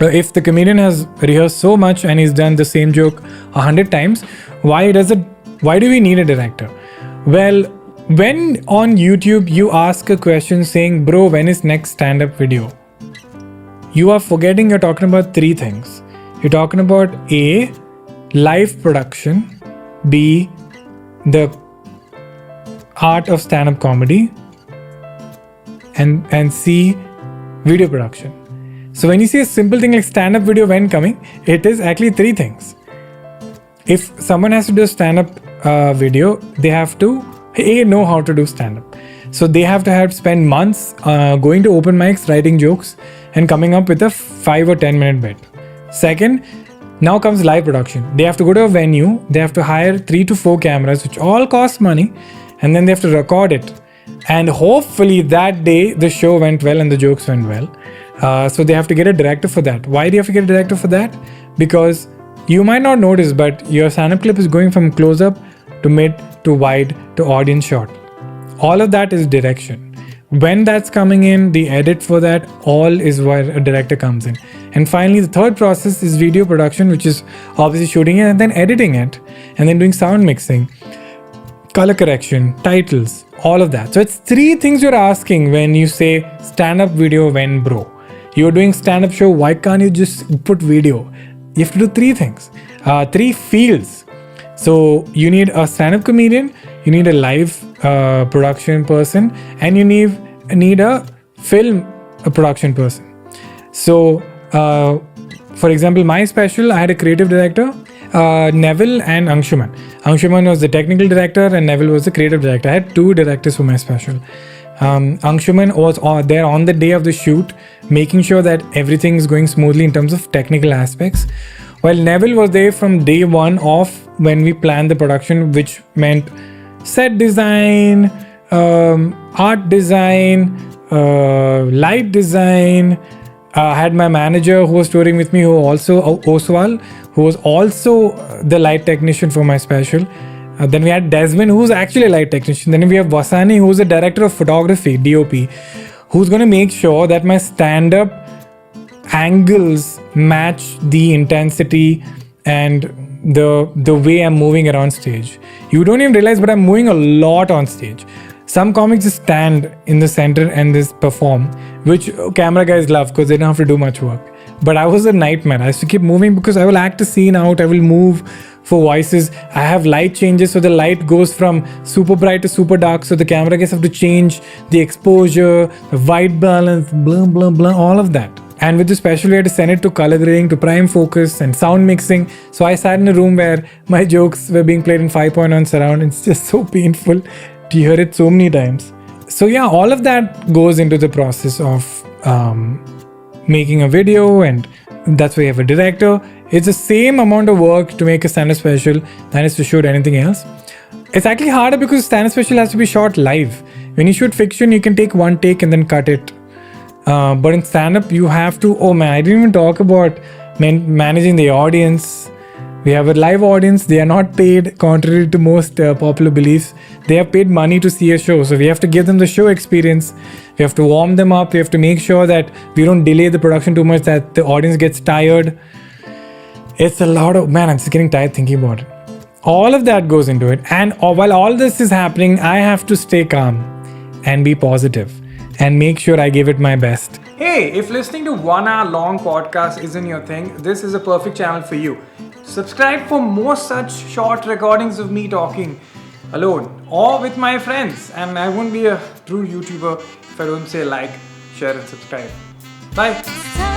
If the comedian has rehearsed so much and he's done the same joke 100 times, why do we need a director? Well, when on YouTube you ask a question saying, bro, when is next stand-up video? You are forgetting you're talking about three things. You're talking about A, live production, B, the art of stand-up comedy, and C, video production. So when you see a simple thing like stand-up video when coming, it is actually three things. If someone has to do a stand-up video, they have to know how to do stand-up. So they have to spend months going to open mics, writing jokes, and coming up with a 5 or 10 minute bit. Second, now comes live production. They have to go to a venue, they have to hire 3 to 4 cameras, which all cost money, and then they have to record it. And hopefully that day the show went well and the jokes went well. So they have to get a director for that. Why do you have to get a director for that? Because you might not notice, but your stand-up clip is going from close-up to mid to wide to audience shot. All of that is direction. When that's coming in, the edit for that, all is where a director comes in. And finally, the third process is video production, which is obviously shooting it and then editing it, and then doing sound mixing, color correction, titles, all of that. So it's three things you're asking when you say stand-up video when bro. You're doing stand-up show, why can't you just put video? You have to do three things, three fields. So you need a stand-up comedian, you need a live production person, and you need a film production person. So for example, my special, I had a creative director, Neville and Anshuman. Anshuman was the technical director and Neville was the creative director. I had 2 directors for my special. Anshuman was there on the day of the shoot, making sure that everything is going smoothly in terms of technical aspects. While Neville was there from day one of when we planned the production, which meant set design, art design, light design. I had my manager who was touring with me, who also Oswal, who was also the light technician for my special. Then we had Desmond, who's actually a light technician. Then we have Vasani, who's the director of photography, DOP, who's going to make sure that my stand-up angles match the intensity and the way I'm moving around stage. You don't even realize, but I'm moving a lot on stage. Some comics just stand in the center and just perform, which camera guys love because they don't have to do much work. But I was a nightmare. I used to keep moving because I will act a scene out. I will move for voices. I have light changes, so the light goes from super bright to super dark. So the camera guys have to change the exposure, the white balance, blah, blah, blah, all of that. And with the special, we had to send it to color grading, to prime focus and sound mixing. So I sat in a room where my jokes were being played in 5.1 surround. It's just so painful to hear it so many times. So yeah, all of that goes into the process of making a video, and that's why you have a director. It's the same amount of work to make a stand-up special than is to shoot anything else. It's actually harder because stand-up special has to be shot live. When you shoot fiction, you can take one take and then cut it. But in stand-up, you have to, I didn't even talk about managing the audience. We have a live audience. They are not paid, contrary to most popular beliefs. They have paid money to see a show. So we have to give them the show experience. We have to warm them up. We have to make sure that we don't delay the production too much, that the audience gets tired. It's a lot of, I'm just getting tired thinking about it. All of that goes into it. And while all this is happening, I have to stay calm and be positive and make sure I give it my best. Hey, if listening to 1 hour long podcast isn't your thing, this is a perfect channel for you. Subscribe for more such short recordings of me talking alone or with my friends. And I won't be a true YouTuber if I don't say like, share and subscribe. Bye.